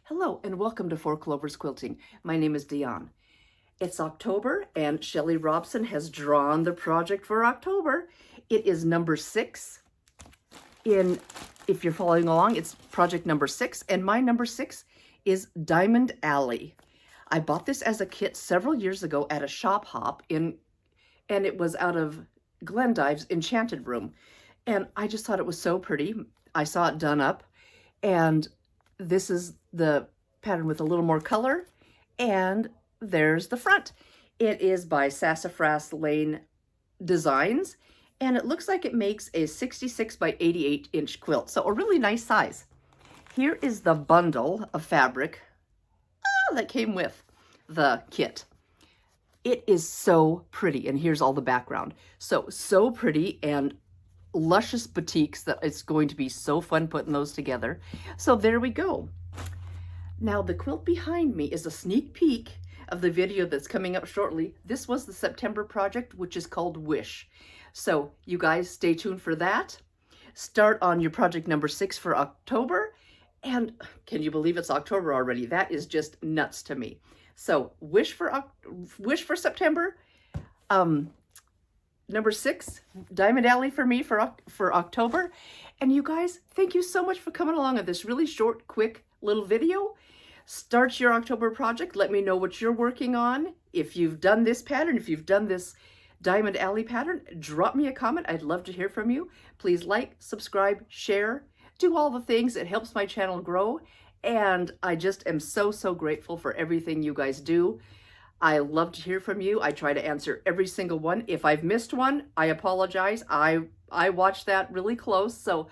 Hello and welcome to Four Clovers Quilting. My name is Diahn. It's October and Shelly Robson has drawn the project for October. It is number 6. If you're following along, it's project number 6, and my number 6 is Diamond Alley. I bought this as a kit several years ago at a shop hop and it was out of Glendive's Enchanted Room. And I just thought it was so pretty. I saw it done up, and this is the pattern with a little more color, and there's the front. It is by Sassafras Lane Designs, and it looks like it makes a 66 by 88 inch quilt, so a really nice size. Here is the bundle of fabric that came with the kit. It is so pretty, and here's all the background. So pretty and luscious batiks that it's going to be so fun putting those together. So there we go. Now the quilt behind me is a sneak peek of the video that's coming up shortly. This was the September project, which is called Wish. So you guys stay tuned for that. Start on your project number 6 for October. And can you believe it's October already? That is just nuts to me. So wish for September. Number 6, Diamond Alley for me for October. And you guys, thank you so much for coming along on this really short, quick little video. Start your October project. Let me know what you're working on. If you've done this pattern, if you've done this Diamond Alley pattern, drop me a comment. I'd love to hear from you. Please like, subscribe, share, do all the things. It helps my channel grow. And I just am so grateful for everything you guys do. I love to hear from you. I try to answer every single one. If I've missed one, I apologize. I watch that really close, so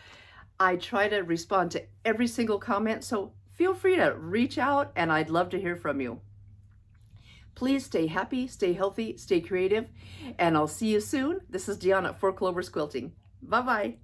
I try to respond to every single comment. So feel free to reach out, and I'd love to hear from you. Please stay happy, stay healthy, stay creative, and I'll see you soon. This is Diahn at Four Clovers Quilting. Bye-bye.